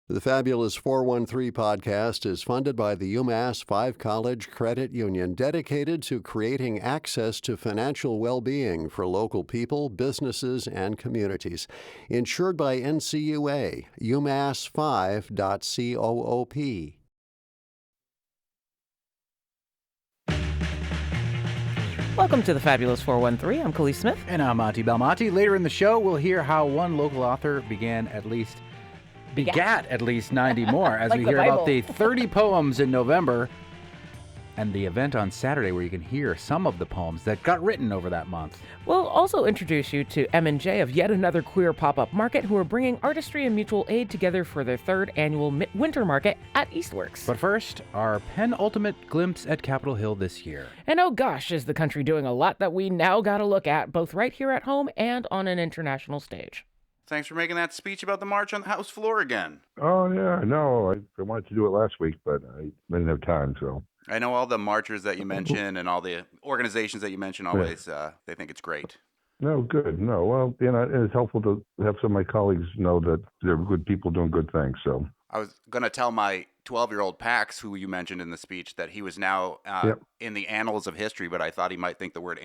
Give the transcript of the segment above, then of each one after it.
The Fabulous 413 podcast is funded by the UMass 5 College Credit Union, dedicated to creating access to financial well-being for local people, businesses, and communities. Insured by NCUA, umass5.coop. Welcome to the Fabulous 413. I'm Khalees Smith. And I'm Monty Belmonte. Later in the show, we'll hear how one local author begat at least 90 more as Like we the hear Bible. about the 30 poems in November and the event on Saturday where you can hear some of the poems that got written over that month. We'll also introduce you to M&J of yet another queer pop-up market who are bringing artistry and mutual aid together for their third annual winter market at Eastworks. But first, our penultimate glimpse at Capitol Hill this year. And oh gosh, is the country doing a lot that we now gotta look at, both right here at home and on an international stage. Thanks for making that speech about the march on the House floor again. Oh, yeah, no, I wanted to do it last week, but I didn't have time, so. I know all the marchers that you mentioned and all the organizations that you mention always, they think it's great. No, good. No, well, it's helpful to have some of my colleagues know that they're good people doing good things, so. I was going to tell my 12-year-old Pax, who you mentioned in the speech, that he was now in the annals of history, but I thought he might think the word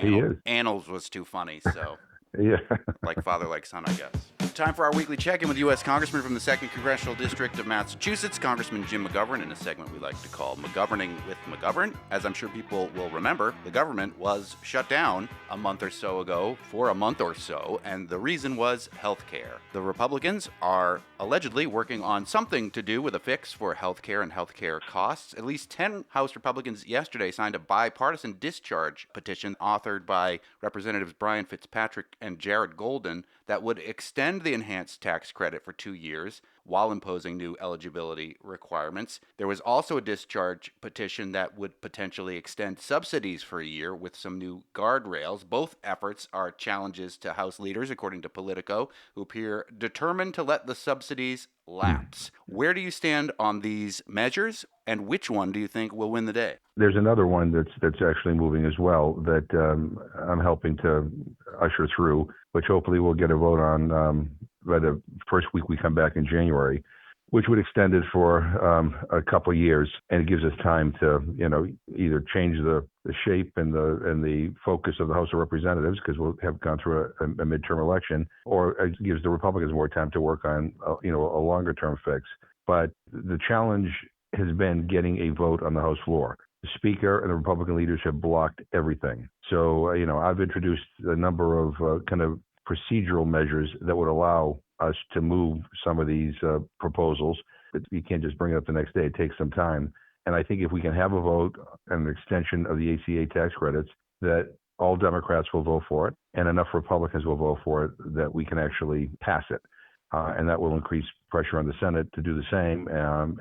annals was too funny, so. Yeah. Like father, like son, I guess. Time for our weekly check-in with U.S. Congressman from the 2nd Congressional District of Massachusetts, Congressman Jim McGovern, in a segment we like to call McGoverning with McGovern. As I'm sure people will remember, the government was shut down a month or so ago for a month or so, and the reason was health care. The Republicans are allegedly working on something to do with a fix for health care and health care costs. At least 10 House Republicans yesterday signed a bipartisan discharge petition authored by Representatives Brian Fitzpatrick and Jared Golden that would extend the enhanced tax credit for 2 years while imposing new eligibility requirements. There was also a discharge petition that would potentially extend subsidies for a year with some new guardrails. Both efforts are challenges to House leaders, according to Politico, who appear determined to let the subsidies lapse. Where do you stand on these measures, and which one do you think will win the day? There's another one that's actually moving as well that I'm helping to usher through, which hopefully we'll get a vote on by the first week we come back in January, which would extend it for a couple of years, and it gives us time to, either change the shape and the focus of the House of Representatives, because we'll have gone through a midterm election, or it gives the Republicans more time to work on, a longer term fix. But the challenge has been getting a vote on the House floor. The Speaker and the Republican leaders have blocked everything. So, I've introduced a number of kind of procedural measures that would allow us to move some of these proposals. You can't just bring it up the next day. It takes some time. And I think if we can have a vote and an extension of the ACA tax credits, that all Democrats will vote for it and enough Republicans will vote for it that we can actually pass it. And that will increase pressure on the Senate to do the same.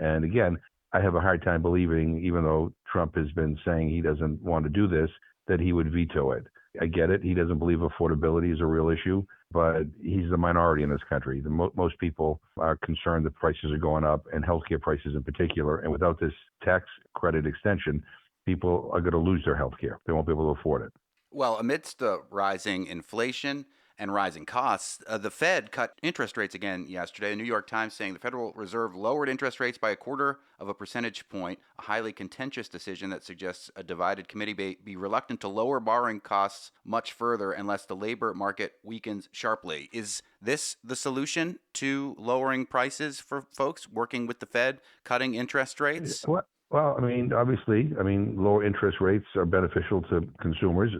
And again, I have a hard time believing, even though Trump has been saying he doesn't want to do this, that he would veto it. I get it. He doesn't believe affordability is a real issue, but he's the minority in this country. Most people are concerned that prices are going up, and healthcare prices in particular. And without this tax credit extension, people are going to lose their healthcare. They won't be able to afford it. Well, amidst the rising inflation and rising costs, the Fed cut interest rates again yesterday. The New York Times saying the Federal Reserve lowered interest rates by 0.25 percentage point, a highly contentious decision that suggests a divided committee may be reluctant to lower borrowing costs much further unless the labor market weakens sharply. Is this the solution to lowering prices for folks working with the Fed, cutting interest rates? Well, obviously, lower interest rates are beneficial to consumers,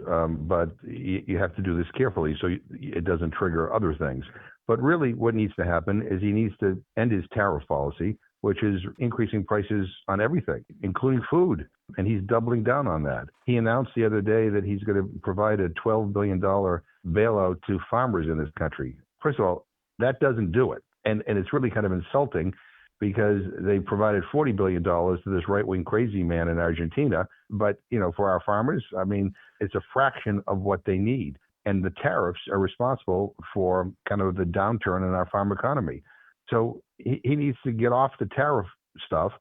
but you have to do this carefully so it doesn't trigger other things. But really what needs to happen is he needs to end his tariff policy, which is increasing prices on everything, including food. And he's doubling down on that. He announced the other day that he's going to provide a $12 billion bailout to farmers in this country. First of all, that doesn't do it. And it's really kind of insulting, because they provided $40 billion to this right-wing crazy man in Argentina. But, for our farmers, it's a fraction of what they need. And the tariffs are responsible for kind of the downturn in our farm economy. So he needs to get off the tariff stuff.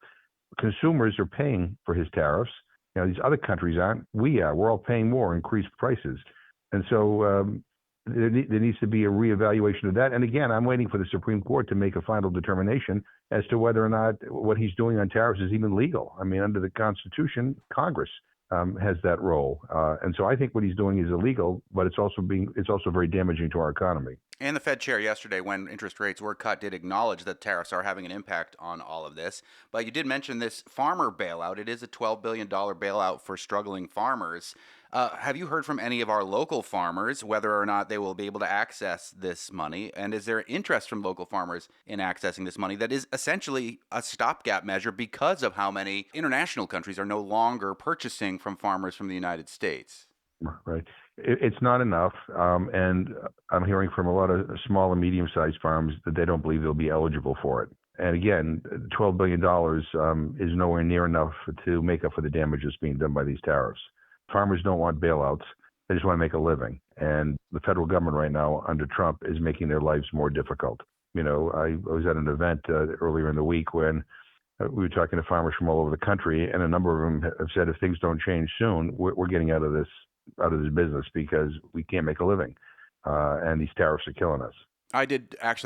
Consumers are paying for his tariffs. These other countries aren't. We are. We're all paying more, increased prices. And so there needs to be a reevaluation of that. And again, I'm waiting for the Supreme Court to make a final determination as to whether or not what he's doing on tariffs is even legal. I mean, under the Constitution, Congress has that role. And so I think what he's doing is illegal, but it's also very damaging to our economy. And the Fed chair yesterday, when interest rates were cut, did acknowledge that tariffs are having an impact on all of this. But you did mention this farmer bailout. It is a $12 billion bailout for struggling farmers. Have you heard from any of our local farmers whether or not they will be able to access this money? And is there interest from local farmers in accessing this money that is essentially a stopgap measure because of how many international countries are no longer purchasing from farmers from the United States? Right. It's not enough. And I'm hearing from a lot of small and medium-sized farms that they don't believe they'll be eligible for it. And again, $12 billion is nowhere near enough to make up for the damage that's being done by these tariffs. Farmers don't want bailouts. They just want to make a living. And the federal government right now under Trump is making their lives more difficult. You know, I was at an event earlier in the week when we were talking to farmers from all over the country, and a number of them have said if things don't change soon, we're getting out of this business because we can't make a living, and these tariffs are killing us. I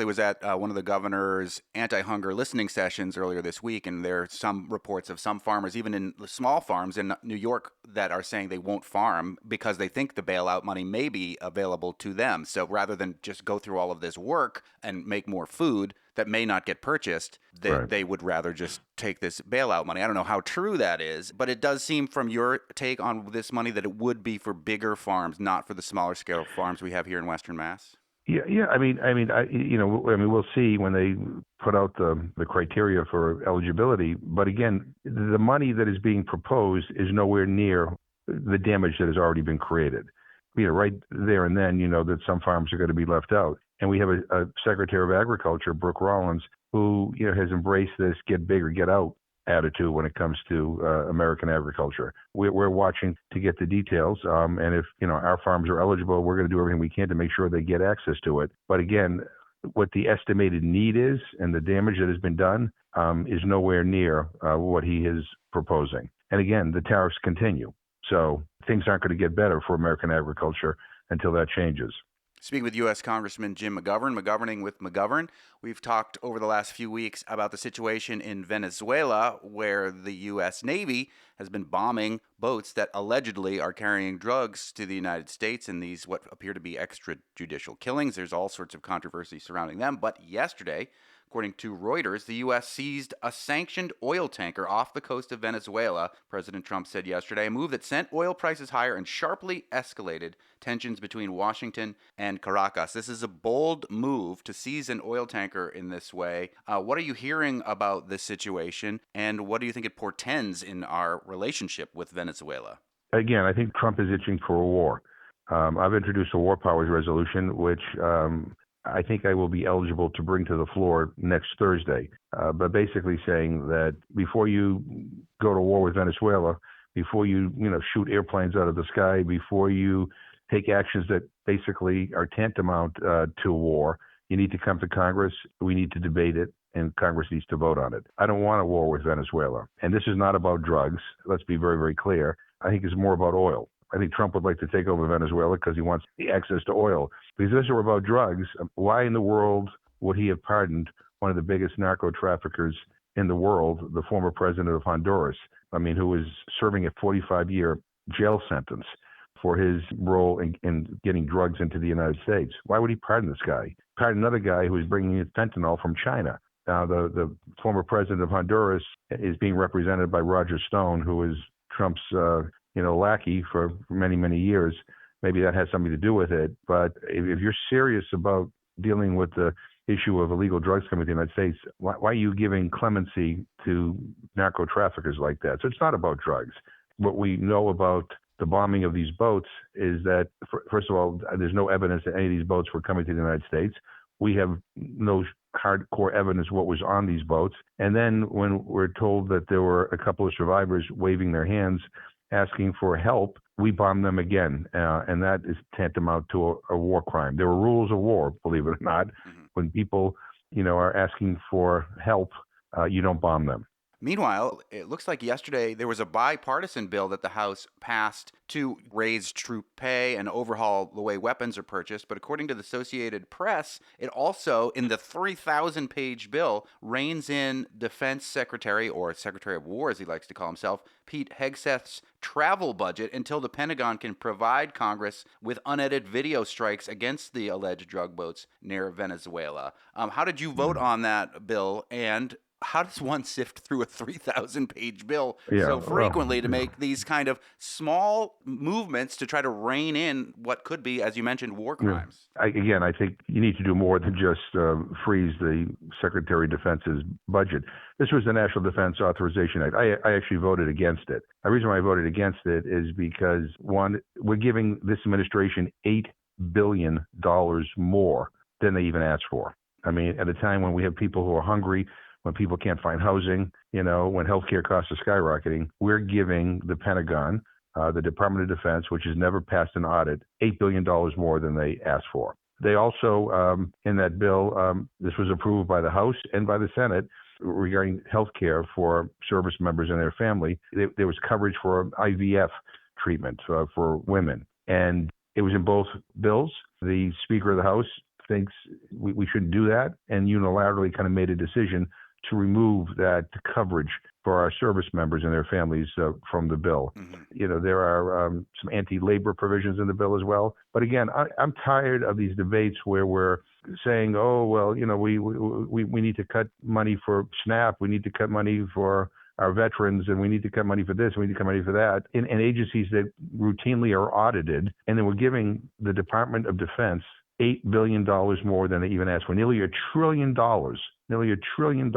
was at one of the governor's anti-hunger listening sessions earlier this week, and there are some reports of some farmers, even in small farms in New York, that are saying they won't farm because they think the bailout money may be available to them. So rather than just go through all of this work and make more food that may not get purchased, they would rather just take this bailout money. I don't know how true that is, but it does seem from your take on this money that it would be for bigger farms, not for the smaller scale farms we have here in Western Mass. Yeah. I mean, we'll see when they put out the criteria for eligibility. But again, the money that is being proposed is nowhere near the damage that has already been created. You know, right there and then, you know that some farms are going to be left out. And we have a Secretary of Agriculture, Brooke Rollins, who has embraced this "get big or get out" attitude when it comes to American agriculture. We're watching to get the details, and if our farms are eligible, we're going to do everything we can to make sure they get access to it. But again, what the estimated need is and the damage that has been done is nowhere near what he is proposing. And again, the tariffs continue, so things aren't going to get better for American agriculture until that changes. Speaking with U.S. Congressman Jim McGovern, McGoverning with McGovern, we've talked over the last few weeks about the situation in Venezuela, where the U.S. Navy has been bombing boats that allegedly are carrying drugs to the United States in these what appear to be extrajudicial killings. There's all sorts of controversy surrounding them. But yesterday, according to Reuters, the U.S. seized a sanctioned oil tanker off the coast of Venezuela, President Trump said yesterday, a move that sent oil prices higher and sharply escalated tensions between Washington and Caracas. This is a bold move to seize an oil tanker in this way. What are you hearing about this situation, and what do you think it portends in our relationship with Venezuela? Again, I think Trump is itching for a war. I've introduced a war powers resolution, which I think I will be eligible to bring to the floor next Thursday, but basically saying that before you go to war with Venezuela, before you shoot airplanes out of the sky, before you take actions that basically are tantamount to war, you need to come to Congress. We need to debate it, and Congress needs to vote on it. I don't want a war with Venezuela, and this is not about drugs. Let's be very, very clear. I think it's more about oil. I think Trump would like to take over Venezuela because he wants the access to oil. Because if this were about drugs, why in the world would he have pardoned one of the biggest narco traffickers in the world, the former president of Honduras, who was serving a 45-year jail sentence for his role in getting drugs into the United States? Why would he pardon this guy? Pardon another guy who is bringing in fentanyl from China. Now, the former president of Honduras is being represented by Roger Stone, who is Trump's lackey for many, many years. Maybe that has something to do with it. But if you're serious about dealing with the issue of illegal drugs coming to the United States, why are you giving clemency to narco traffickers like that? So it's not about drugs. What we know about the bombing of these boats is that, first of all, there's no evidence that any of these boats were coming to the United States. We have no hardcore evidence what was on these boats. And then when we're told that there were a couple of survivors waving their hands, asking for help, we bomb them again. And that is tantamount to a war crime. There are rules of war, believe it or not. Mm-hmm. When people, are asking for help, you don't bomb them. Meanwhile, it looks like yesterday there was a bipartisan bill that the House passed to raise troop pay and overhaul the way weapons are purchased. But according to the Associated Press, it also, in the 3,000-page bill, reins in Defense Secretary, or Secretary of War as he likes to call himself, Pete Hegseth's travel budget until the Pentagon can provide Congress with unedited video strikes against the alleged drug boats near Venezuela. How did you vote on that bill, and how does one sift through a 3,000-page bill so frequently to make these kind of small movements to try to rein in what could be, as you mentioned, war crimes? I think you need to do more than just freeze the Secretary of Defense's budget. This was the National Defense Authorization Act. I actually voted against it. The reason why I voted against it is because, one, we're giving this administration $8 billion more than they even asked for. I mean, at a time when we have people who are hungry, when people can't find housing, when healthcare costs are skyrocketing, we're giving the Pentagon, the Department of Defense, which has never passed an audit, $8 billion more than they asked for. They also, in that bill, this was approved by the House and by the Senate, regarding healthcare for service members and their family. There was coverage for IVF treatment for women. And it was in both bills. The Speaker of the House thinks we shouldn't do that, and unilaterally kind of made a decision to remove that coverage for our service members and their families from the bill. Mm-hmm. There are some anti-labor provisions in the bill as well. But again, I'm tired of these debates where we're saying, oh, well, we need to cut money for SNAP, we need to cut money for our veterans, and we need to cut money for this, we need to cut money for that, in agencies that routinely are audited. And then we're giving the Department of Defense $8 billion more than they even asked for, nearly $1 trillion. Nearly $1 trillion.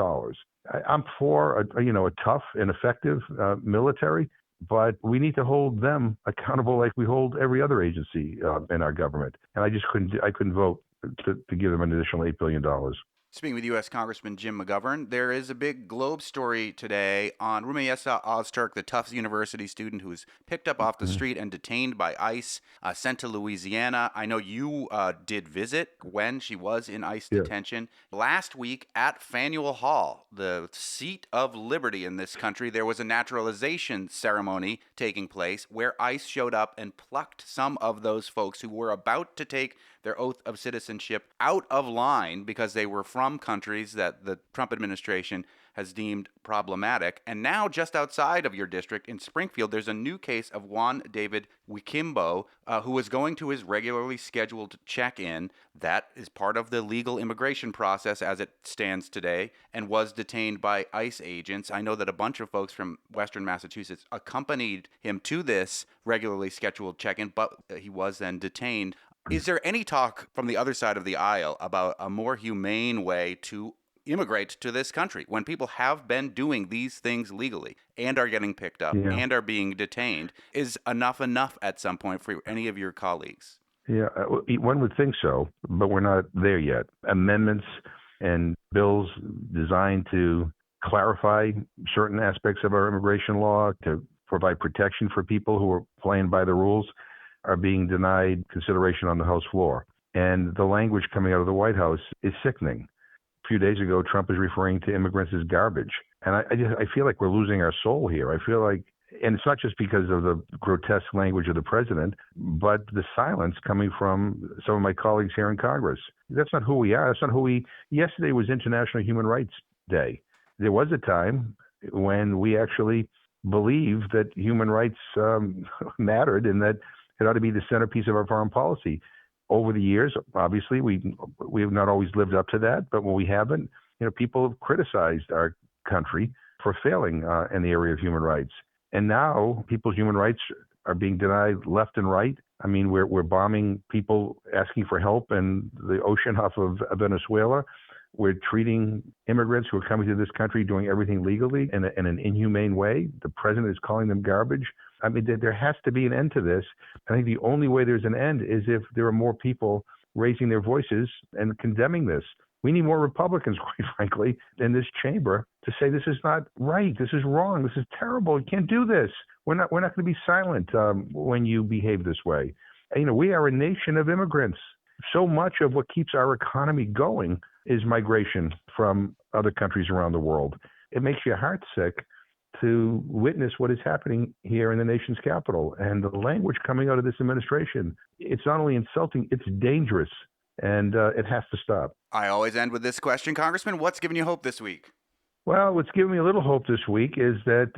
I'm for a tough and effective military, but we need to hold them accountable like we hold every other agency in our government. And I just couldn't vote to give them an additional $8 billion. Speaking with U.S. Congressman Jim McGovern, there is a big Globe story today on Rumayessa Ozturk, the Tufts University student who was picked up off the street and detained by ICE, sent to Louisiana. I know you did visit when she was in ICE detention. Last week at Faneuil Hall, the seat of liberty in this country, there was a naturalization ceremony taking place where ICE showed up and plucked some of those folks who were about to take their oath of citizenship out of line because they were from countries that the Trump administration has deemed problematic. And now, just outside of your district in Springfield, there's a new case of Juan David Wikimbo, who was going to his regularly scheduled check-in. That is part of the legal immigration process as it stands today, and was detained by ICE agents. I know that a bunch of folks from Western Massachusetts accompanied him to this regularly scheduled check-in, but he was then detained. Is there any talk from the other side of the aisle about a more humane way to immigrate to this country when people have been doing these things legally and are getting picked up and are being detained? Is enough at some point for any of your colleagues? Yeah, one would think so, but we're not there yet. Amendments and bills designed to clarify certain aspects of our immigration law, to provide protection for people who are playing by the rules, are being denied consideration on the House floor. And the language coming out of the White House is sickening. A few days ago, Trump was referring to immigrants as garbage. And I feel like we're losing our soul here. I feel like, and it's not just because of the grotesque language of the president, but the silence coming from some of my colleagues here in Congress. That's not who we are. That's not who yesterday was International Human Rights Day. There was a time when we actually believed that human rights mattered and that it ought to be the centerpiece of our foreign policy. Over the years, obviously, we have not always lived up to that, but when we haven't, people have criticized our country for failing in the area of human rights. And now people's human rights are being denied left and right. I mean, we're bombing people asking for help in the ocean off of Venezuela. We're treating immigrants who are coming to this country doing everything legally in an inhumane way. The president is calling them garbage. I mean, there has to be an end to this. I think the only way there's an end is if there are more people raising their voices and condemning this. We need more Republicans, quite frankly, in this chamber to say this is not right, this is wrong, this is terrible, you can't do this. We're not going to be silent when you behave this way. We are a nation of immigrants. So much of what keeps our economy going is migration from other countries around the world. it makes your heart sick to witness what is happening here in the nation's capital. And the language coming out of this administration, it's not only insulting, it's dangerous, and it has to stop. I always end with this question, Congressman. What's giving you hope this week? Well, what's giving me a little hope this week is that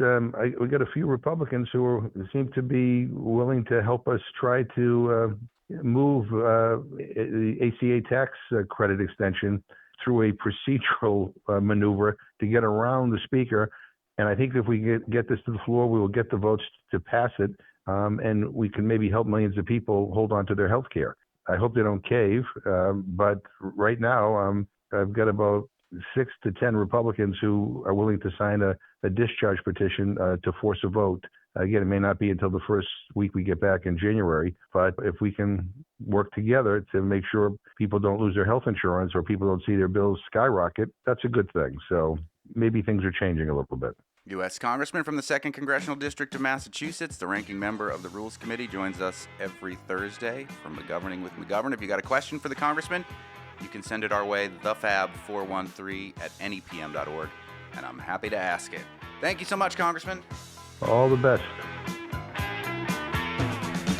we got a few Republicans who seem to be willing to help us try to move the ACA tax credit extension through a procedural maneuver to get around the Speaker. And I think if we get this to the floor, we will get the votes to pass it, and we can maybe help millions of people hold on to their health care. I hope they don't cave, but right now I've got about 6 to 10 Republicans who are willing to sign a discharge petition to force a vote. Again, it may not be until the first week we get back in January, but if we can work together to make sure people don't lose their health insurance or people don't see their bills skyrocket, that's a good thing. So maybe things are changing a little bit. U.S. Congressman from the 2nd Congressional District of Massachusetts, the ranking member of the Rules Committee, joins us every Thursday from McGoverning with McGovern. If you got a question for the Congressman, you can send it our way, thefab413@nepm.org, and I'm happy to ask it. Thank you so much, Congressman. All the best.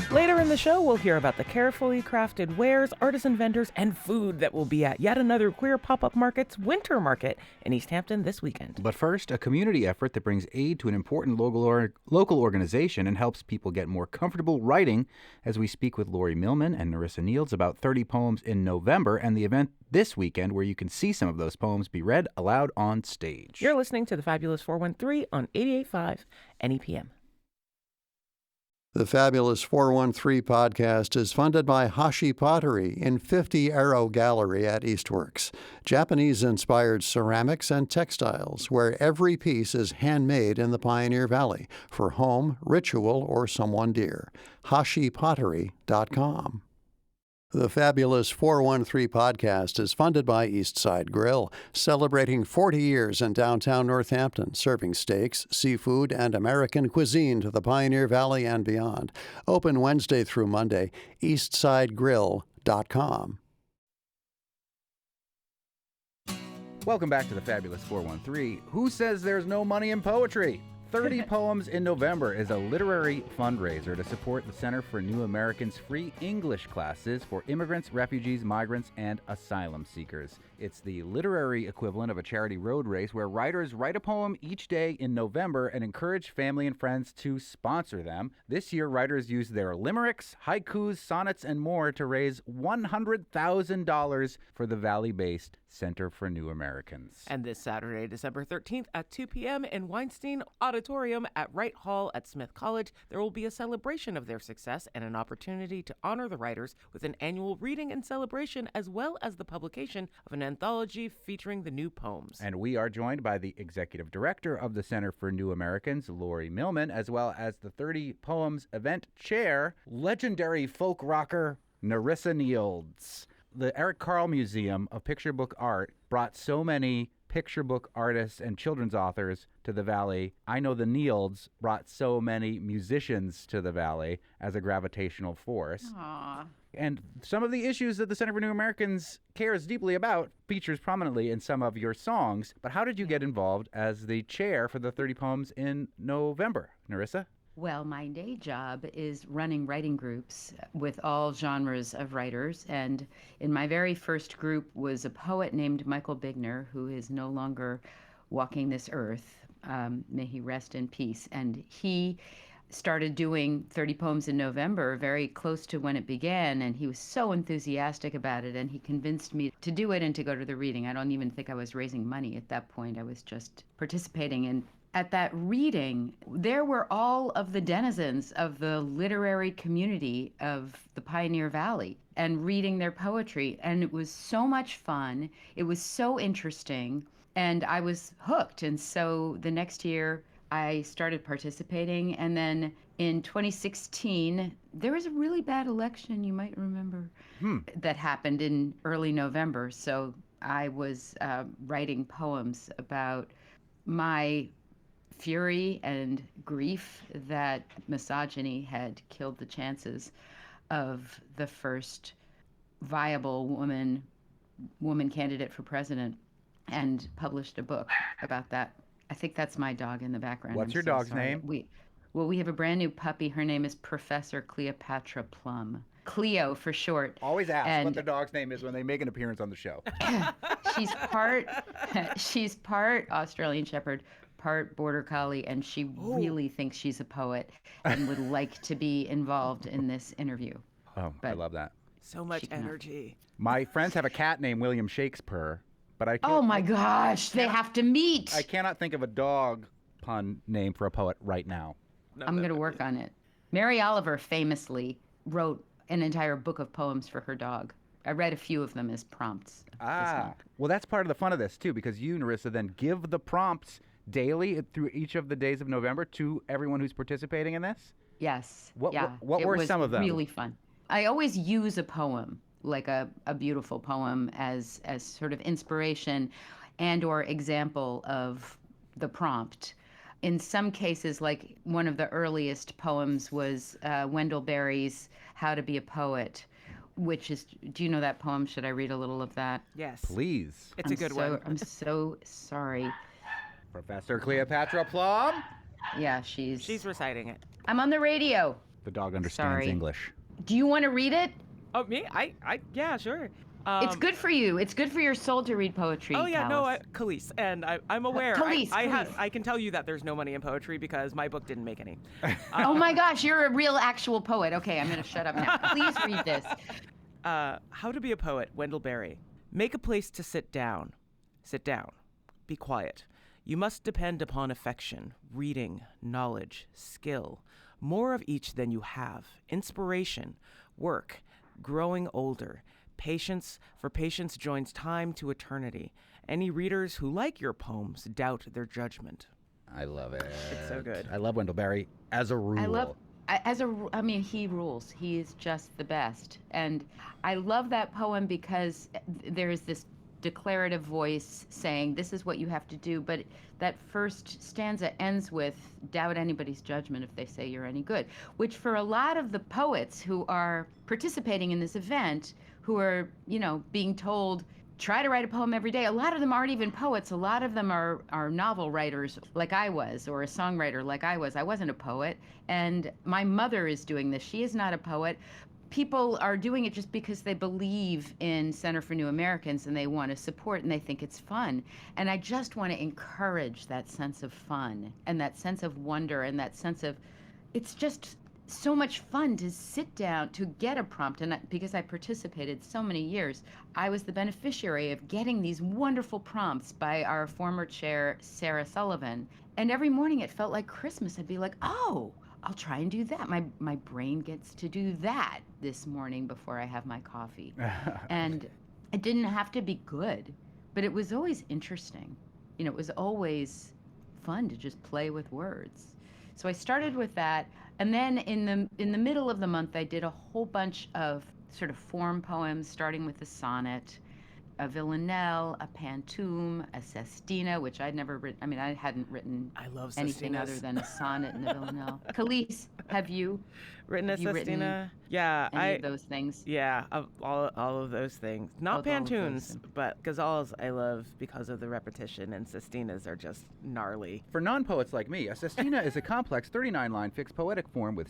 Later in the show, we'll hear about the carefully crafted wares, artisan vendors, and food that will be at yet another Queer Pop-Up Market's Winter Market in East Hampton this weekend. But first, a community effort that brings aid to an important local organization and helps people get more comfortable writing, as we speak with Lori Millman and Narissa Nields about 30 poems in November and the event this weekend where you can see some of those poems be read aloud on stage. You're listening to the Fabulous 413 on 88.5 NEPM. The Fabulous 413 podcast is funded by Hashi Pottery in 50 Arrow Gallery at Eastworks. Japanese-inspired ceramics and textiles, where every piece is handmade in the Pioneer Valley for home, ritual, or someone dear. HashiPottery.com. The Fabulous 413 podcast is funded by Eastside Grill, celebrating 40 years in downtown Northampton, serving steaks, seafood, and American cuisine to the Pioneer Valley and beyond. Open Wednesday through Monday, eastsidegrill.com. Welcome back to the Fabulous 413. Who says there's no money in poetry? 30 Poems in November is a literary fundraiser to support the Center for New Americans' free English classes for immigrants, refugees, migrants, and asylum seekers. It's the literary equivalent of a charity road race where writers write a poem each day in November and encourage family and friends to sponsor them. This year, writers used their limericks, haikus, sonnets, and more to raise $100,000 for the Valley-based Center for New Americans. And this Saturday, December 13th at 2 p.m. in Weinstein Auditorium at Wright Hall at Smith College, there will be a celebration of their success and an opportunity to honor the writers with an annual reading and celebration, as well as the publication of an anthology featuring the new poems. And we are joined by the executive director of the Center for New Americans, Lori Millman, as well as the 30 Poems event chair, legendary folk rocker Narissa Nields. The Eric Carle Museum of Picture Book Art brought so many picture book artists and children's authors to the Valley. I know the Nields brought so many musicians to the Valley as a gravitational force. Aww. And some of the issues that the Center for New Americans cares deeply about features prominently in some of your songs. But how did you get involved as the chair for the 30 Poems in November, Narissa? Well, my day job is running writing groups with all genres of writers. And in my very first group was a poet named Michael Bigner, who is no longer walking this earth. May he rest in peace. And he started doing 30 Poems in November, very close to when it began, and he was so enthusiastic about it, and he convinced me to do it and to go to the reading. I don't even think I was raising money at that point. I was just participating. And at that reading, there were all of the denizens of the literary community of the Pioneer Valley and reading their poetry, and it was so much fun. It was so interesting, and I was hooked. And so the next year, I started participating, and then in 2016, there was a really bad election, you might remember, that happened in early November. So I was writing poems about my fury and grief that misogyny had killed the chances of the first viable woman candidate for president, and published a book about that. I think that's my dog in the background. What's I'm your so dog's sorry. name? We have a brand new puppy. Her name is Professor Cleopatra Plum. Cleo for short. Always ask And what the dog's name is when they make an appearance on the show. she's part Australian Shepherd, part Border Collie, and she really thinks she's a poet and would like to be involved in this interview. Oh, I love that. So much energy. My friends have a cat named William Shakespeare, but I can't, Oh my gosh, they have to meet. I cannot think of a dog pun name for a poet right now. I'm going to work on it. Mary Oliver famously wrote an entire book of poems for her dog. I read a few of them as prompts. Well, that's part of the fun of this, too, because you, Narissa, then give the prompts daily through each of the days of November to everyone who's participating in this? Yes. What it were was some of them? Really fun. I always use a poem, like a beautiful poem, as sort of inspiration and or example of the prompt. In some cases, like one of the earliest poems was Wendell Berry's How to Be a Poet, which is, do you know that poem? Should I read a little of that? Yes. Please. It's a good one. I'm so sorry. Professor Cleopatra Plum. Yeah, she's reciting it. I'm on the radio. The dog understands Sorry. English. Do you want to read it? Oh, me? Yeah, sure. It's good for you. It's good for your soul to read poetry. Oh yeah, Alice. Khalees, and I'm aware. Khalees, I can tell you that there's no money in poetry because my book didn't make any. Oh my gosh, you're a real actual poet. Okay, I'm going to shut up now. Please read this. How to Be a Poet, Wendell Berry. Make a place to sit down. Sit down. Be quiet. You must depend upon affection, reading, knowledge, skill, more of each than you have, inspiration, work, growing older, patience, for patience joins time to eternity. Any readers who like your poems doubt their judgment. I love it. It's so good. I love Wendell Berry as a rule. I mean, he rules. He is just the best. And I love that poem because there is this declarative voice saying, this is what you have to do. But that first stanza ends with, doubt anybody's judgment if they say you're any good, which for a lot of the poets who are participating in this event, who are, being told, try to write a poem every day. A lot of them aren't even poets. A lot of them are novel writers like I was, or a songwriter like I was. I wasn't a poet. And my mother is doing this. She is not a poet. People are doing it just because they believe in Center for New Americans and they want to support and they think it's fun. And I just want to encourage that sense of fun and that sense of wonder and that sense of, it's just so much fun to sit down to get a prompt. And because I participated so many years, I was the beneficiary of getting these wonderful prompts by our former chair, Sarah Sullivan. And every morning it felt like Christmas. I'd be like, oh, I'll try and do that. My brain gets to do that this morning before I have my coffee. And it didn't have to be good, but it was always interesting. It was always fun to just play with words. So I started with that, and then in the middle of the month, I did a whole bunch of sort of form poems, starting with a sonnet, a villanelle, a pantoum, a sestina, which I'd never written. I mean, I hadn't written anything other than a sonnet and a villanelle. Khalees, have you written a sestina? Yeah, any of those things? Yeah, all of those things. Not pantoums, but ghazals I love because of the repetition, and sestinas are just gnarly. For non-poets like me, a sestina is a complex 39-line fixed poetic form with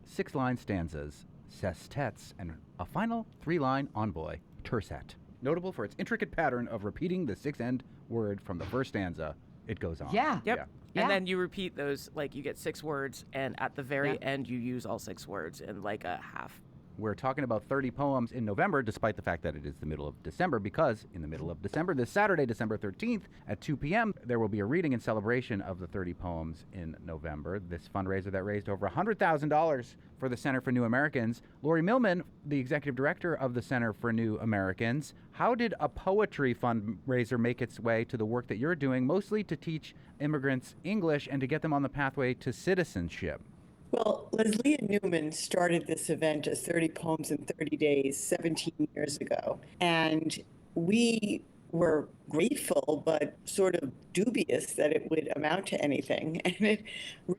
six-line stanzas, sestets, and a final 3-line envoy, tercet. Notable for its intricate pattern of repeating the six-end word from the first stanza. It goes on. Yeah. Yep. Yeah. And then you repeat those, like you get 6 words, and at the very end you use all 6 words in like a half. We're talking about 30 poems in November, despite the fact that it is the middle of December, because in the middle of December, this Saturday, December 13th at 2 p.m., there will be a reading in celebration of the 30 poems in November. This fundraiser that raised over $100,000 for the Center for New Americans. Lori Millman, the executive director of the Center for New Americans, how did a poetry fundraiser make its way to the work that you're doing, mostly to teach immigrants English and to get them on the pathway to citizenship? Well, Leslie Newman started this event as 30 Poems in 30 Days 17 years ago. And we were grateful but sort of dubious that it would amount to anything. And it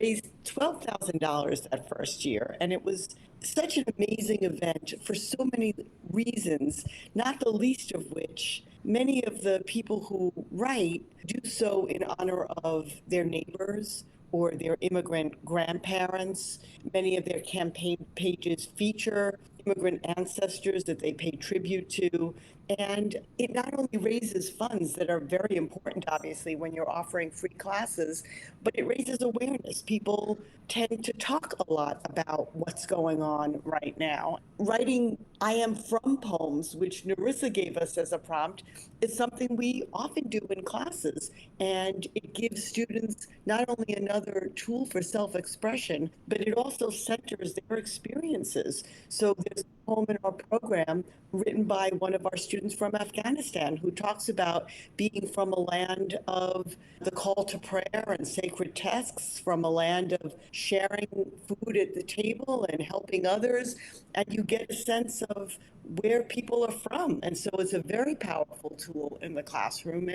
raised $12,000 that first year. And it was such an amazing event for so many reasons, not the least of which many of the people who write do so in honor of their neighbors or their immigrant grandparents. Many of their campaign pages feature immigrant ancestors that they pay tribute to. And it not only raises funds that are very important, obviously, when you're offering free classes, but it raises awareness. People tend to talk a lot about what's going on right now. Writing I am from poems, which Narissa gave us as a prompt, is something we often do in classes. And it gives students not only another tool for self-expression, but it also centers their experiences. So there's a poem in our program written by one of our students from Afghanistan who talks about being from a land of the call to prayer and sacred texts, from a land of sharing food at the table and helping others. And you get a sense of where people are from. And so it's a very powerful tool in the classroom.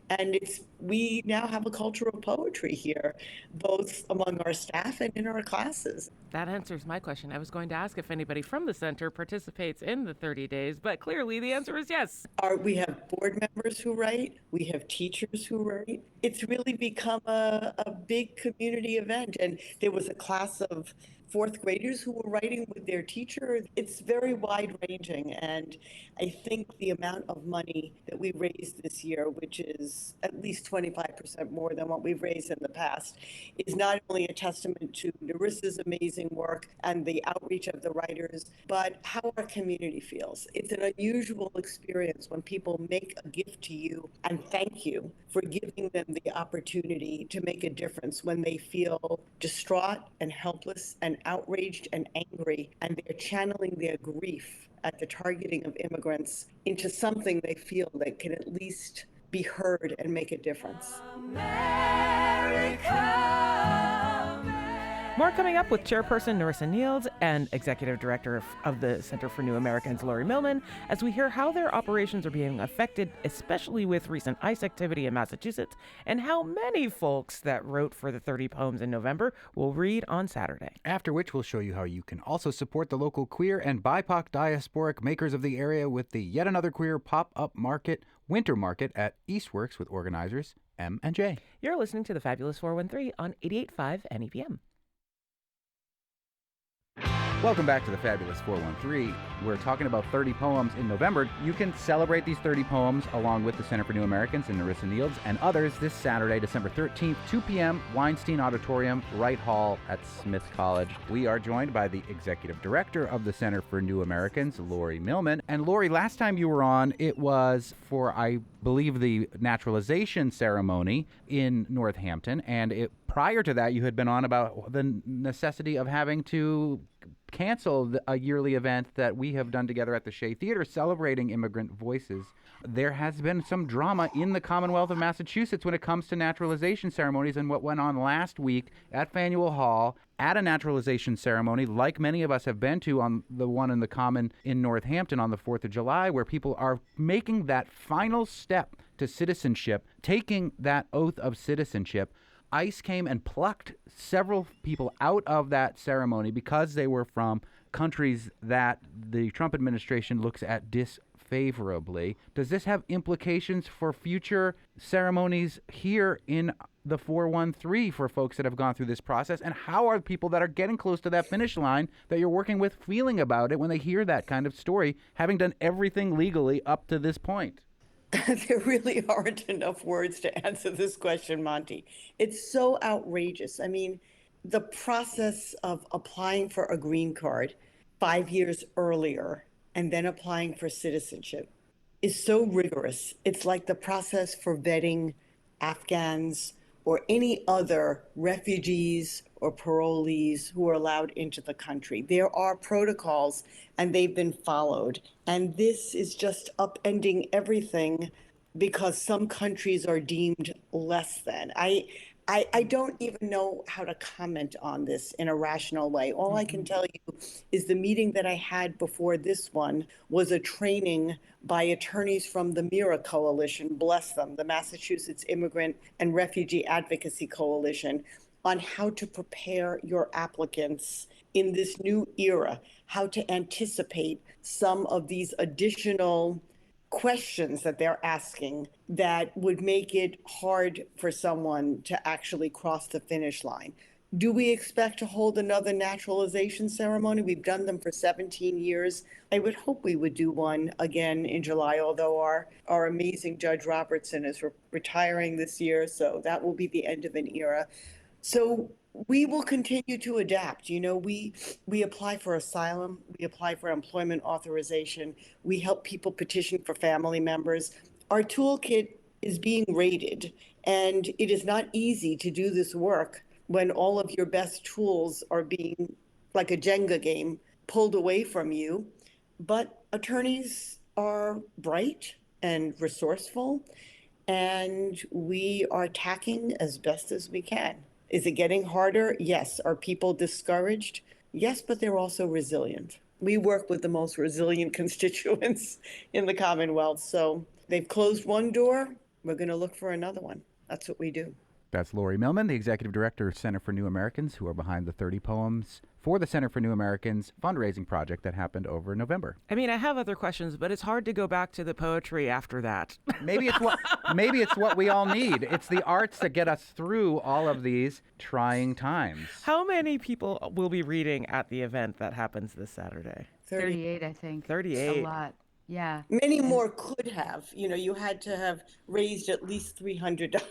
And we now have a culture of poetry here, both among our staff and in our classes. That answers my question. I was going to ask if anybody from the center participates in the 30 days, but clearly the answer is yes. We have board members who write. We have teachers who write. It's really become a big community event. And there was a class of fourth graders who were writing with their teacher. It's very wide ranging. And I think the amount of money that we raised this year, which is at least 25% more than what we've raised in the past, is not only a testament to Narissa's amazing work and the outreach of the writers, but how our community feels. It's an unusual experience when people make a gift to you and thank you for giving them the opportunity to make a difference when they feel distraught and helpless and outraged and angry, and they're channeling their grief at the targeting of immigrants into something they feel that can at least be heard and make a difference. More coming up with Chairperson Narissa Niels and Executive Director of the Center for New Americans, Lori Millman, as we hear how their operations are being affected, especially with recent ICE activity in Massachusetts, and how many folks that wrote for the 30 poems in November will read on Saturday. After which, we'll show you how you can also support the local queer and BIPOC diasporic makers of the area with the Yet Another Queer pop-up market, winter market at Eastworks with organizers M&J. You're listening to the Fabulous 413 on 88.5 NEPM. Welcome back to the Fabulous 413. We're talking about 30 poems in November. You can celebrate these 30 poems along with the Center for New Americans and Narissa Niels and others this Saturday, December 13th, 2 p.m., Weinstein Auditorium, Wright Hall at Smith College. We are joined by the Executive Director of the Center for New Americans, Lori Millman. And Lori, last time you were on, it was for, I believe, the naturalization ceremony in Northampton. And prior to that, you had been on about the necessity of having to cancel a yearly event that we have done together at the Shea Theater celebrating immigrant voices. There has been some drama in the Commonwealth of Massachusetts when it comes to naturalization ceremonies, and what went on last week at Faneuil Hall at a naturalization ceremony, like many of us have been to on the one in the Common in Northampton on the 4th of July, where people are making that final step to citizenship, taking that oath of citizenship. ICE came and plucked several people out of that ceremony because they were from countries that the Trump administration looks at disfavorably. Does this have implications for future ceremonies here in the 413 for folks that have gone through this process? And how are people that are getting close to that finish line that you're working with feeling about it when they hear that kind of story, having done everything legally up to this point? There really aren't enough words to answer this question, Monty. It's so outrageous. I mean, the process of applying for a green card 5 years earlier and then applying for citizenship is so rigorous. It's like the process for vetting Afghans or any other refugees or parolees who are allowed into the country. There are protocols and they've been followed. And this is just upending everything because some countries are deemed less than. I I don't even know how to comment on this in a rational way. All I can tell you is the meeting that I had before this one was a training by attorneys from the MIRA Coalition, bless them, the Massachusetts Immigrant and Refugee Advocacy Coalition, on how to prepare your applicants in this new era, how to anticipate some of these additional questions that they're asking that would make it hard for someone to actually cross the finish line. Do we expect to hold another naturalization ceremony? We've done them for 17 years. I would hope we would do one again in July, although our amazing Judge Robertson is retiring this year, so that will be the end of an era. So we will continue to adapt. You know, we apply for asylum, we apply for employment authorization, we help people petition for family members. Our toolkit is being rated, and it is not easy to do this work when all of your best tools are being, like a Jenga game, pulled away from you. But attorneys are bright and resourceful, and we are tacking as best as we can. Is it getting harder? Yes. Are people discouraged? Yes, but they're also resilient. We work with the most resilient constituents in the Commonwealth. So they've closed one door. We're going to look for another one. That's what we do. That's Lori Millman, the Executive Director of Center for New Americans, who are behind the 30 Poems for the Center for New Americans fundraising project that happened over November. I mean, I have other questions, but it's hard to go back to the poetry after that. Maybe it's what we all need. It's the arts that get us through all of these trying times. How many people will be reading at the event that happens this Saturday? 38, I think. 38. A lot. Yeah. Many more could have. You know, you had to have raised at least $300.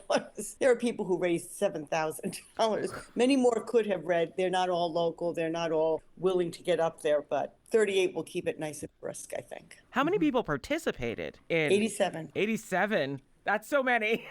There are people who raised $7,000. Many more could have read. They're not all local. They're not all willing to get up there, but 38 will keep it nice and brisk, I think. How many people participated in 87? 87. That's so many.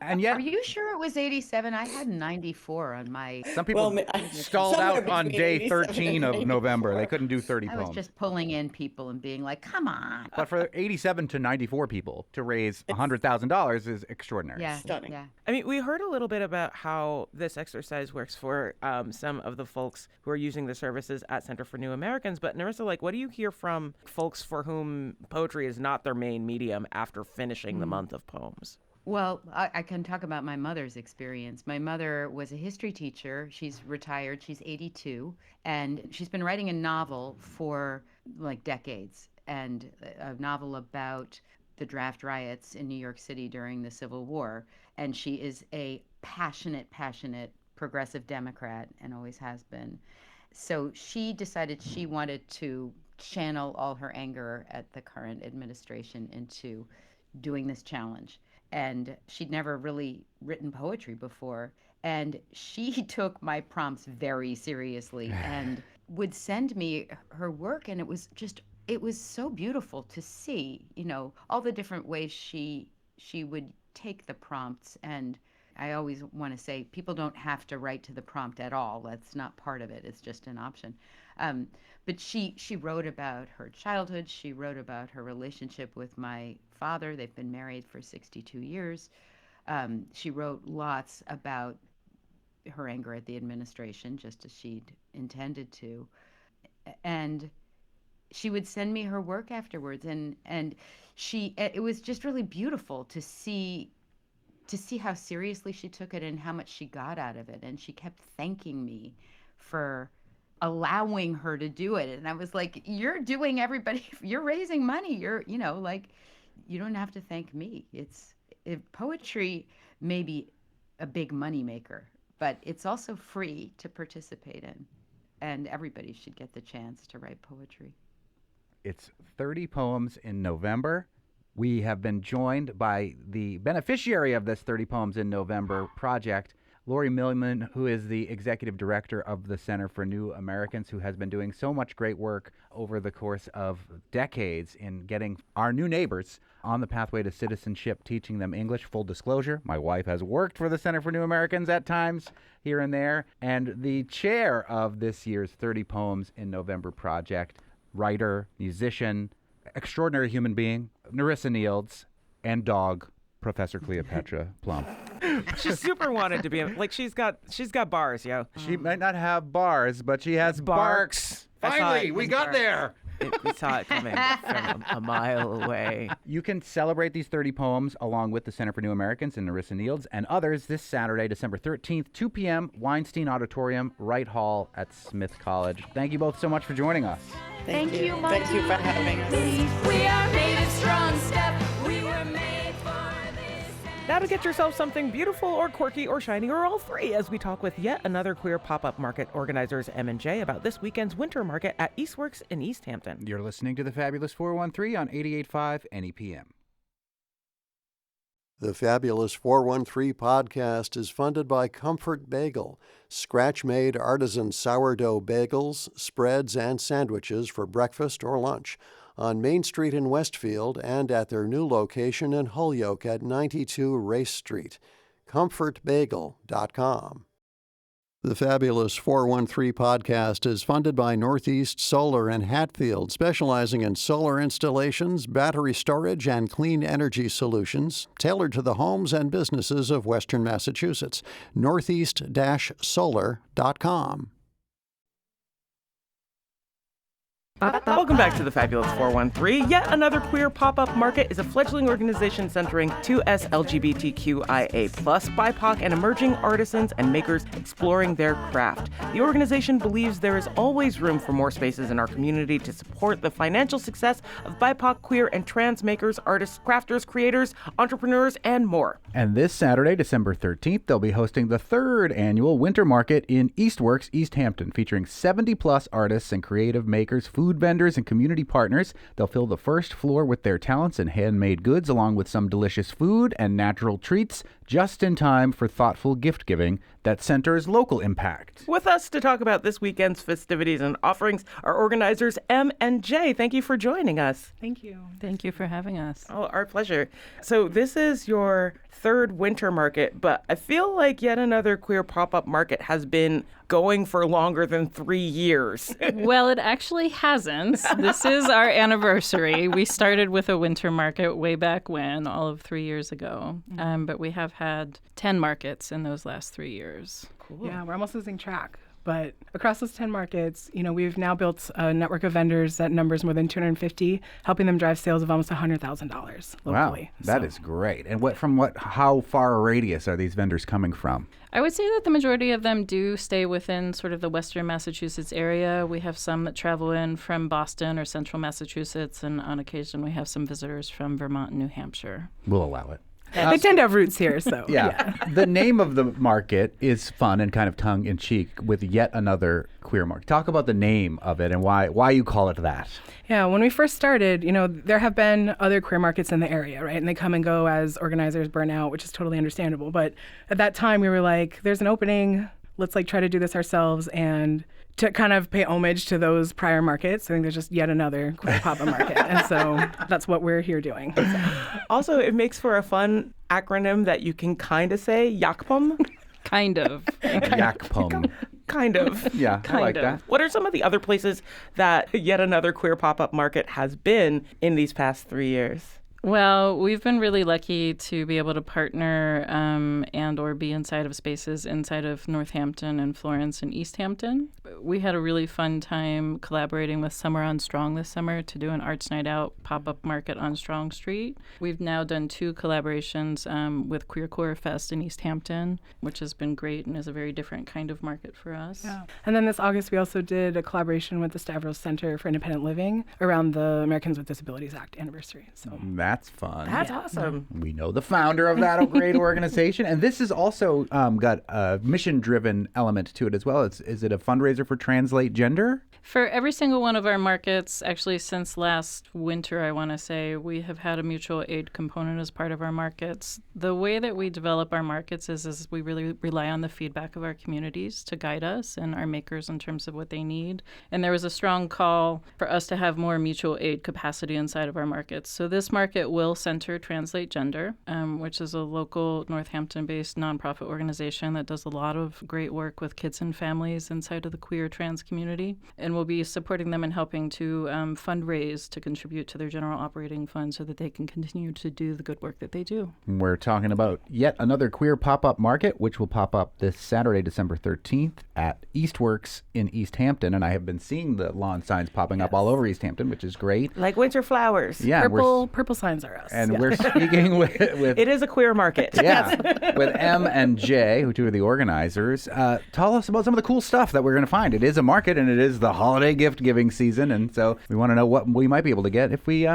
And yet, Are you sure it was 87? I had 94 on my... some people stalled somewhere out on between day 87 13 and of November. 94. They couldn't do 30 I poems. was just pulling in people and being like, come on. But for 87 to 94 people to raise $100,000 is extraordinary. Yeah. Stunning. Yeah. I mean, we heard a little bit about how this exercise works for some of the folks who are using the services at Center for New Americans. But Narissa, like, what do you hear from folks for whom poetry is not their main medium after finishing the month of poems? Well, I can talk about my mother's experience. My mother was a history teacher. She's retired. She's 82. And she's been writing a novel for like decades, and a novel about the draft riots in New York City during the Civil War. And she is a passionate progressive Democrat and always has been. So she decided she wanted to channel all her anger at the current administration into doing this challenge. And she'd never really written poetry before. And she took my prompts very seriously and would send me her work. And it was so beautiful to see, you know, all the different ways she would take the prompts. And I always want to say, people don't have to write to the prompt at all. That's not part of it. It's just an option. But she wrote about her childhood. She wrote about her relationship with my father. They've been married for 62 years. She wrote lots about her anger at the administration, just as she'd intended to. And she would send me her work afterwards. And it was just really beautiful to see how seriously she took it and how much she got out of it. And she kept thanking me for allowing her to do it. And I was like, you're raising money. You don't have to thank me. Poetry may be a big money maker, but it's also free to participate in. And everybody should get the chance to write poetry. It's 30 Poems in November. We have been joined by the beneficiary of this 30 Poems in November project, Lori Millman, who is the executive director of the Center for New Americans, who has been doing so much great work over the course of decades in getting our new neighbors on the pathway to citizenship, teaching them English. Full disclosure, my wife has worked for the Center for New Americans at times here and there. And the chair of this year's 30 Poems in November project, writer, musician, extraordinary human being, Narissa Nields, and dog, Professor Cleopatra Plum. She super wanted to be like she's got bars, yo. She might not have bars, but she has barks. I saw Finally, it we in got barks. there. We saw it coming from a mile away. You can celebrate these 30 poems along with the Center for New Americans and Narissa Nields and others this Saturday, December 13th, 2 p.m., Weinstein Auditorium, Wright Hall at Smith College. Thank you both so much for joining us. Thank you for having us. We are made of strong stuff. We were made for this. Now to get yourself something beautiful or quirky or shiny or all three as we talk with yet another queer pop-up market organizers M&J about this weekend's winter market at Eastworks in East Hampton. You're listening to the Fabulous 413 on 88.5 NEPM. The Fabulous 413 podcast is funded by Comfort Bagel, scratch-made artisan sourdough bagels, spreads, and sandwiches for breakfast or lunch on Main Street in Westfield and at their new location in Holyoke at 92 Race Street. ComfortBagel.com. The Fabulous 413 podcast is funded by Northeast Solar in Hatfield, specializing in solar installations, battery storage, and clean energy solutions tailored to the homes and businesses of Western Massachusetts. Northeast-solar.com. Welcome back to the Fabulous 413. Yet another queer pop-up market is a fledgling organization centering 2S LGBTQIA+, BIPOC, and emerging artisans and makers exploring their craft. The organization believes there is always room for more spaces in our community to support the financial success of BIPOC, queer, and trans makers, artists, crafters, creators, entrepreneurs, and more. And this Saturday, December 13th, they'll be hosting the third annual Winter Market in Eastworks, East Hampton, featuring 70-plus artists and creative makers, food vendors, and community partners. They'll fill the first floor with their talents and handmade goods, along with some delicious food and natural treats, just in time for thoughtful gift giving that centers local impact. With us to talk about this weekend's festivities and offerings are organizers M and J. Thank you for joining us. Thank you. Thank you for having us. Oh, our pleasure. So this is your third winter market, but I feel like yet another queer pop-up market has been going for longer than 3 years. Well, it actually hasn't. This is our anniversary. We started with a winter market way back when, all of 3 years ago. But we have had 10 markets in those last 3 years. Cool. Yeah, we're almost losing track. But across those 10 markets, we've now built a network of vendors that numbers more than 250, helping them drive sales of almost $100,000 locally. Wow, that is great. And how far a radius are these vendors coming from? I would say that the majority of them do stay within sort of the Western Massachusetts area. We have some that travel in from Boston or Central Massachusetts, and on occasion we have some visitors from Vermont and New Hampshire. We'll allow it. They tend to have roots here, so. Yeah. The name of the market is fun and kind of tongue-in-cheek with yet another queer market. Talk about the name of it and why you call it that. Yeah, when we first started, there have been other queer markets in the area, right? And they come and go as organizers burn out, which is totally understandable. But at that time, we were like, there's an opening. Let's try to do this ourselves and to kind of pay homage to those prior markets. I think there's just yet another queer pop-up market. And so that's what we're here doing. So. Also, it makes for a fun acronym that you can kind of say, YACPOM. Kind of. Yakpum. Kind of. Yeah, I like that. What are some of the other places that yet another queer pop-up market has been in these past 3 years? Well, we've been really lucky to be able to partner and or be inside of spaces inside of Northampton and Florence and East Hampton. We had a really fun time collaborating with Summer on Strong this summer to do an Arts Night Out pop-up market on Strong Street. We've now done 2 collaborations with Queer Core Fest in East Hampton, which has been great and is a very different kind of market for us. Yeah. And then this August, we also did a collaboration with the Stavros Center for Independent Living around the Americans with Disabilities Act anniversary. So. That's fun. That's awesome. We know the founder of that great organization. And this has also got a mission-driven element to it as well. Is it a fundraiser for Translate Gender? For every single one of our markets, actually since last winter, I want to say, we have had a mutual aid component as part of our markets. The way that we develop our markets is we really rely on the feedback of our communities to guide us and our makers in terms of what they need. And there was a strong call for us to have more mutual aid capacity inside of our markets. So this market market will center Translate Gender, which is a local Northampton-based nonprofit organization that does a lot of great work with kids and families inside of the queer trans community. And we'll be supporting them and helping to fundraise to contribute to their general operating fund so that they can continue to do the good work that they do. We're talking about yet another queer pop-up market, which will pop up this Saturday, December 13th at Eastworks in East Hampton. And I have been seeing the lawn signs popping up all over East Hampton, which is great. Like winter flowers. Yeah, Purple signs are us. And we're speaking with It is a queer market. Yeah, with M and J, who two are the organizers. Tell us about some of the cool stuff that we're going to find. It is a market, and it is the holiday gift-giving season, and so we want to know what we might be able to get if we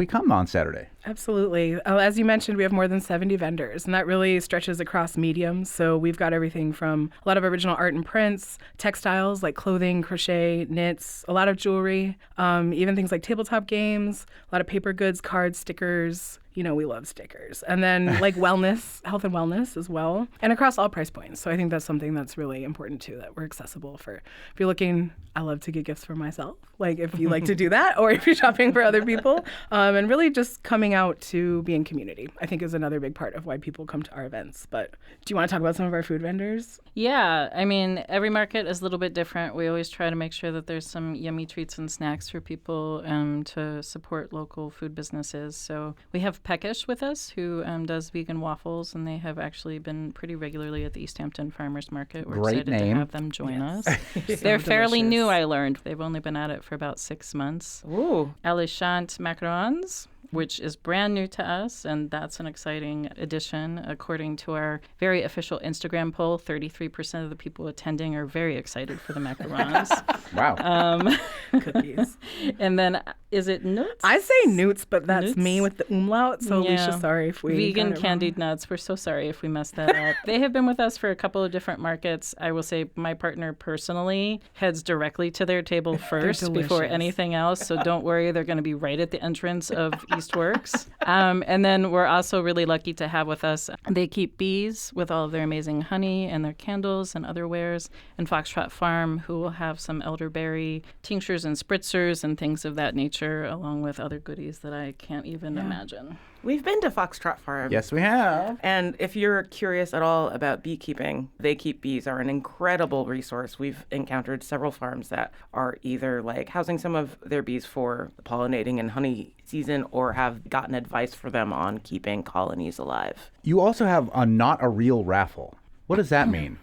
come on Saturday. Absolutely. As you mentioned, we have more than 70 vendors, and that really stretches across mediums. So we've got everything from a lot of original art and prints, textiles like clothing, crochet, knits, a lot of jewelry, even things like tabletop games, a lot of paper goods, cards, stickers. You know, we love stickers. And then like wellness, health and wellness as well, and across all price points. So I think that's something that's really important too, that we're accessible for. If you're looking, I love to get gifts for myself, like if you like to do that, or if you're shopping for other people, and really just coming out to be in community, I think is another big part of why people come to our events. But do you want to talk about some of our food vendors? Yeah, I mean, every market is a little bit different. We always try to make sure that there's some yummy treats and snacks for people to support local food businesses. So we have Peckish with us, who does vegan waffles, and they have actually been pretty regularly at the East Hampton Farmers Market. We're Great excited name. to have them join us. So They're fairly delicious. new, I learned. They've only been at it for about 6 months. Ooh. Alishant Macarons, which is brand new to us, and that's an exciting addition. According to our very official Instagram poll, 33% of the people attending are very excited for the macarons. Wow. Cookies. And then, is it nuts? I say newts, but that's Newts? me with the umlaut. So Yeah. Alicia, sorry if we Vegan got it candied nuts. We're so sorry if we messed that up. They have been with us for a couple of different markets. I will say my partner personally heads directly to their table first before delicious. anything else. So don't worry, they're going to be right at the entrance of Eastworks. And then we're also really lucky to have with us, they keep bees with all of their amazing honey and their candles and other wares, and Foxtrot Farm, who will have some elderberry tinctures and spritzers and things of that nature, along with other goodies that I can't even imagine. We've been to Foxtrot Farm. Yes, we have. And if you're curious at all about beekeeping, They Keep Bees are an incredible resource. We've encountered several farms that are either like housing some of their bees for pollinating and honey season, or have gotten advice for them on keeping colonies alive. You also have a not a real raffle. What does that mean?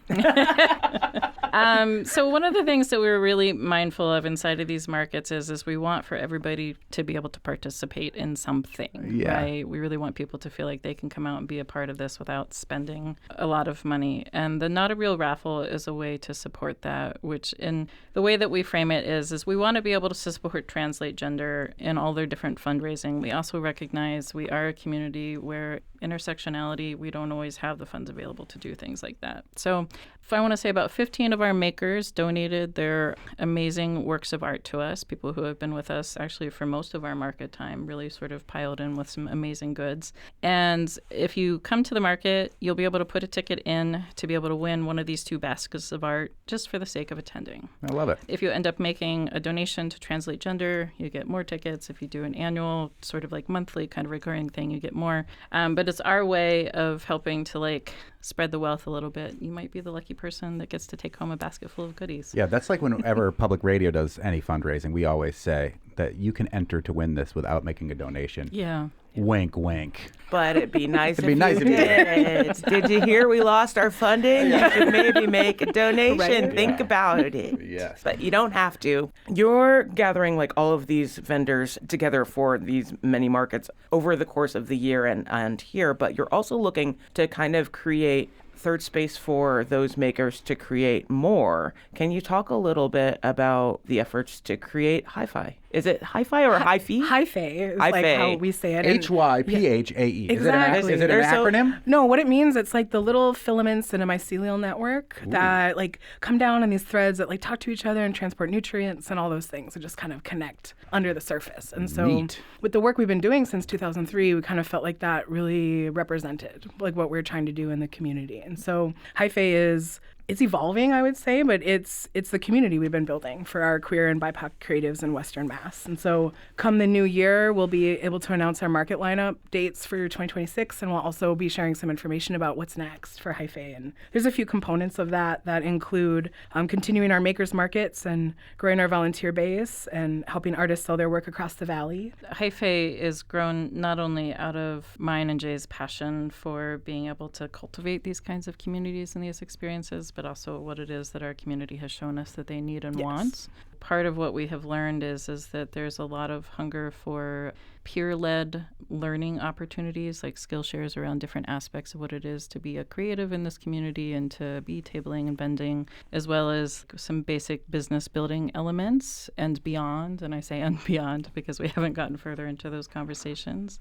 So one of the things that we're really mindful of inside of these markets is we want for everybody to be able to participate in something, Yeah. right? We really want people to feel like they can come out and be a part of this without spending a lot of money. And the Not a Real Raffle is a way to support that, which in the way that we frame it is we want to be able to support Translate Gender in all their different fundraising. We also recognize we are a community where intersectionality, we don't always have the funds available to do things like that. So if I want to say about 15 of our makers donated their amazing works of art to us, people who have been with us actually for most of our market time, really sort of piled in with some amazing goods. And if you come to the market, you'll be able to put a ticket in to be able to win one of these 2 baskets of art just for the sake of attending. I love it. If you end up making a donation to Translate Gender, you get more tickets. If you do an annual, sort of like monthly kind of recurring thing, you get more. But it's our way of helping to like spread the wealth a little bit. You might be the lucky person that gets to take home a basket full of goodies. Yeah, that's like whenever public radio does any fundraising, we always say that you can enter to win this without making a donation. Yeah. Wink, wink. But it'd be nice It'd if be nice you if you did. Did you hear we lost our funding? You should maybe make a donation. Right. Think about it. Yes. But you don't have to. You're gathering like all of these vendors together for these many markets over the course of the year and here, but you're also looking to kind of create third space for those makers to create more. Can you talk a little bit about the efforts to create hi-fi? Is it hi-fi or hi-fi? Hyphae is like how we say it. And- HYPHAE. Exactly. Is it an acronym? No, what it means, it's like the little filaments in a mycelial network that like come down in these threads that like talk to each other and transport nutrients and all those things and just kind of connect under the surface. And so Neat. with the work we've been doing since 2003, we kind of felt like that really represented like what we're trying to do in the community. And so Hyphae is it's evolving, I would say, but it's the community we've been building for our queer and BIPOC creatives in Western Mass. And so come the new year, we'll be able to announce our market lineup dates for 2026, and we'll also be sharing some information about what's next for Hyphae. And there's a few components of that include continuing our makers markets and growing our volunteer base and helping artists sell their work across the valley. Hyphae is grown not only out of mine and Jay's passion for being able to cultivate these kinds of communities and these experiences, but also what it is that our community has shown us that they need and want. Part of what we have learned is that there's a lot of hunger for peer-led learning opportunities, like skill shares around different aspects of what it is to be a creative in this community and to be tabling and bending, as well as some basic business building elements and beyond. And I say and beyond because we haven't gotten further into those conversations.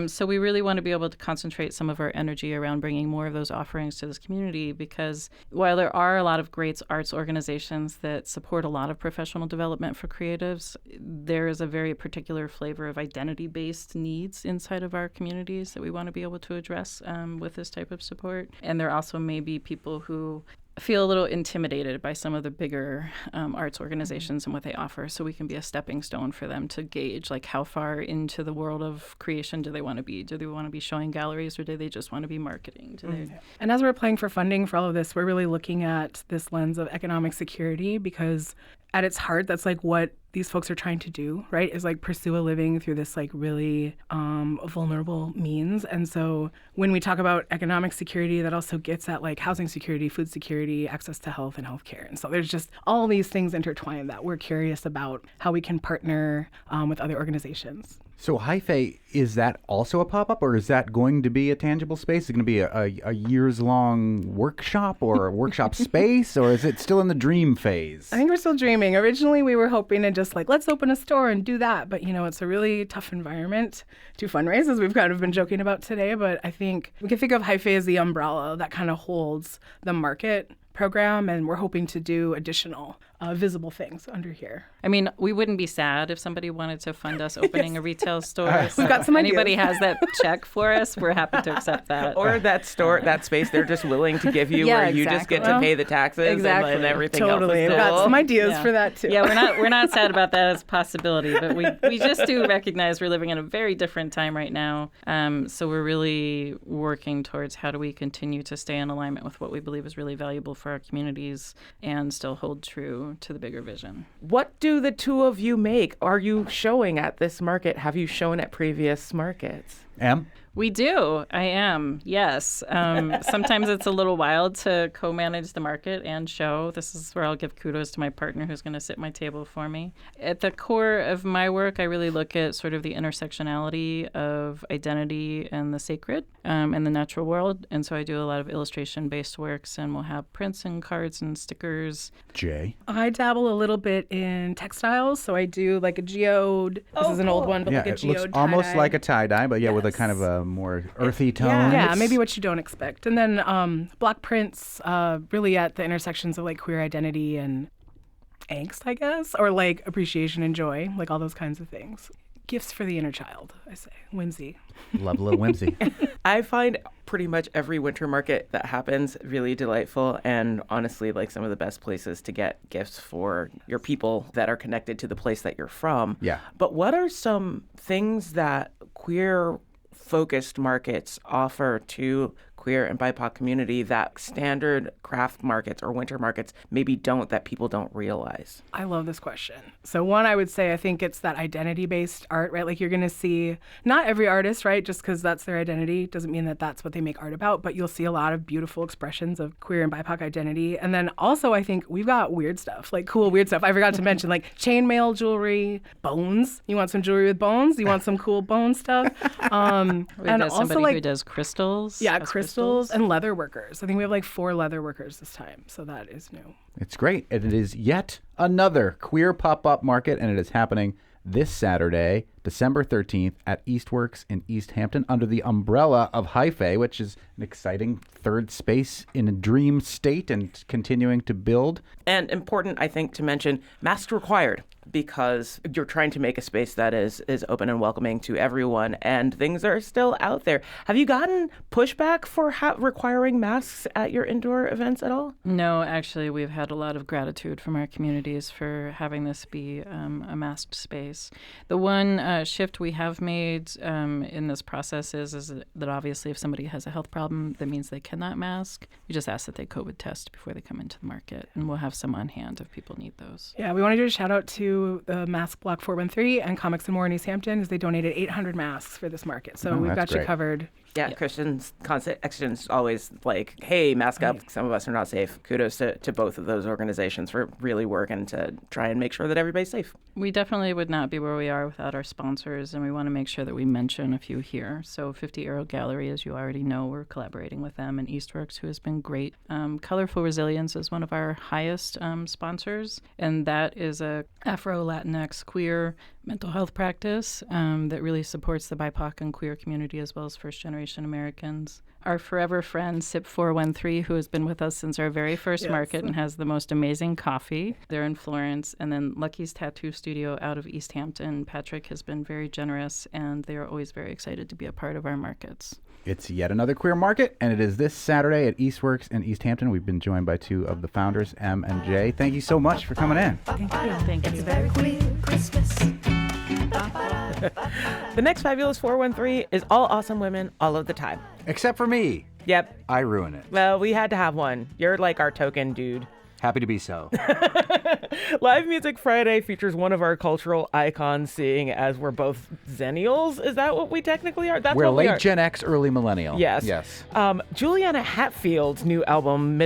So we really want to be able to concentrate some of our energy around bringing more of those offerings to this community, because while there are a lot of great arts organizations that support a lot of professional development for creatives, there is a very particular flavor of identity-based needs inside of our communities that we want to be able to address with this type of support. And there also may be people who feel a little intimidated by some of the bigger arts organizations and what they offer, so we can be a stepping stone for them to gauge, like, how far into the world of creation do they want to be? Do they want to be showing galleries, or do they just want to be marketing? And as we're applying for funding for all of this, we're really looking at this lens of economic security, because at its heart, that's like what these folks are trying to do, right? Is like pursue a living through this like really vulnerable means. And so when we talk about economic security, that also gets at like housing security, food security, access to health and healthcare. And so there's just all these things intertwined that we're curious about how we can partner with other organizations. So Hyphae, is that also a pop-up, or is that going to be a tangible space? Is it going to be a years-long workshop or a workshop space, or is it still in the dream phase? I think we're still dreaming. Originally, we were hoping to just like, let's open a store and do that. But, you know, it's a really tough environment to fundraise, as we've kind of been joking about today. But I think we can think of Hyphae as the umbrella that kind of holds the market program, and we're hoping to do additional visible things under here. I mean, we wouldn't be sad if somebody wanted to fund us opening a retail store. We've got some ideas. Anybody has that check for us, we're happy to accept that. Or that store, that space they're just willing to give you, where you just get to pay the taxes and everything else. Totally. We've got some ideas for that too. Yeah, we're not sad about that as a possibility, but we just do recognize we're living in a very different time right now. So we're really working towards how do we continue to stay in alignment with what we believe is really valuable for our communities and still hold true to the bigger vision. What do the two of you make? Are you showing at this market? Have you shown at previous markets? Em? We do. I am. Yes. Sometimes it's a little wild to co-manage the market and show. This is where I'll give kudos to my partner who's going to sit at my table for me. At the core of my work, I really look at sort of the intersectionality of identity and the sacred and the natural world. And so I do a lot of illustration-based works, and we'll have prints and cards and stickers. Jay? I dabble a little bit in textiles. So I do like a geode. This is an old one, but like a geode it looks almost tie-dye. like a tie-dye, but with a kind of a more earthy tone. Yeah, maybe what you don't expect. And then block prints really at the intersections of like queer identity and angst, I guess, or like appreciation and joy, like all those kinds of things. Gifts for the inner child, I say. Whimsy. Love a little whimsy. I find pretty much every winter market that happens really delightful, and honestly, like some of the best places to get gifts for your people that are connected to the place that you're from. Yeah. But what are some things that queer-focused markets offer to queer and BIPOC community that standard craft markets or winter markets maybe don't, that people don't realize? I love this question. So one, I would say, I think it's that identity-based art, right? Like you're going to see, not every artist, right? Just because that's their identity doesn't mean that that's what they make art about, but you'll see a lot of beautiful expressions of queer and BIPOC identity. And then also, I think we've got weird stuff, like cool weird stuff. I forgot to mention, like chainmail jewelry, bones. You want some jewelry with bones? You want some cool bone stuff? And also somebody who does crystals. Yeah, crystals and leather workers. I think we have like 4 leather workers this time, so that is new. It's great. And it is yet another queer pop-up market, and it is happening this Saturday, December 13th at Eastworks in East Hampton under the umbrella of Hyphae, which is an exciting third space in a dream state and continuing to build. And important, I think, to mention, masks required. because you're trying to make a space that is open and welcoming to everyone, and things are still out there. Have you gotten pushback for requiring masks at your indoor events at all? No, actually, we've had a lot of gratitude from our communities for having this be a masked space. The one shift we have made in this process is that obviously if somebody has a health problem, that means they cannot mask. We just ask that they COVID test before they come into the market, and we'll have some on hand if people need those. Yeah, we want to do a shout out to the Mask Block 413 and Comics and More in East Hampton, as they donated 800 masks for this market. So we've got you covered. Yeah, Christian's Exchange always like, hey, mask up. Some of us are not safe. Kudos to both of those organizations for really working to try and make sure that everybody's safe. We definitely would not be where we are without our sponsors, and we want to make sure that we mention a few here. So 50 Arrow Gallery, as you already know, we're collaborating with them, and Eastworks, who has been great. Colorful Resilience is one of our highest sponsors, and that is a Afro-Latinx queer mental health practice that really supports the BIPOC and queer community as well as first-generation Americans. Our forever friend, SIP 413, who has been with us since our very first market and has the most amazing coffee. They're in Florence. And then Lucky's Tattoo Studio out of East Hampton. Patrick has been very generous, and they are always very excited to be a part of our markets. It's yet another queer market, and it is this Saturday at Eastworks in East Hampton. We've been joined by two of the founders, M and J. Thank you so much for coming in. Thank you. Thank you. It's a very queer Christmas. The next Fabulous 413 is all awesome women all of the time. Except for me. Yep. I ruin it. Well, we had to have one. You're like our token dude. Happy to be so. Live Music Friday features one of our cultural icons, seeing as we're both Zennials. Is that what we technically are? That's We're what we late are. Gen X, early millennial. Yes. Juliana Hatfield's new album,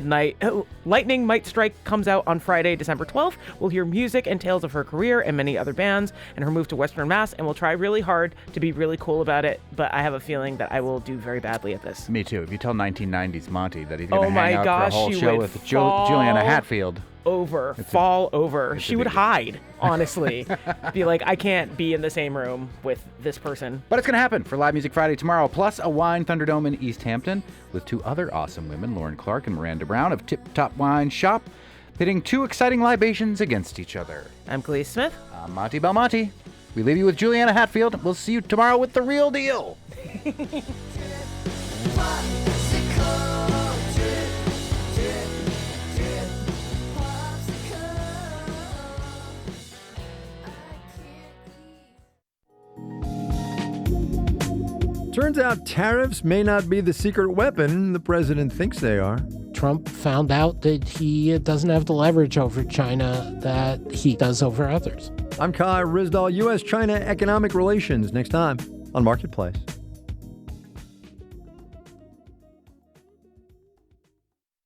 Lightning Might Strike, comes out on Friday, December 12th. We'll hear music and tales of her career and many other bands and her move to Western Mass, and we'll try really hard to be really cool about it, but I have a feeling that I will do very badly at this. Me too. If you tell 1990s Monty that he's going to hang out for a whole show with Juliana Hatfield. Fall over. She would hide, honestly. Be like, I can't be in the same room with this person. But it's going to happen for Live Music Friday tomorrow, plus a Wine Thunderdome in East Hampton with two other awesome women, Lauren Clark and Miranda Brown of Tip Top Wine Shop, pitting two exciting libations against each other. I'm Khalees Smith. I'm Monty Belmonte. We leave you with Juliana Hatfield. We'll see you tomorrow with The Real Deal. Turns out tariffs may not be the secret weapon the president thinks they are. Trump found out that he doesn't have the leverage over China that he does over others. I'm Kai Rizdal, U.S.-China Economic Relations, next time on Marketplace.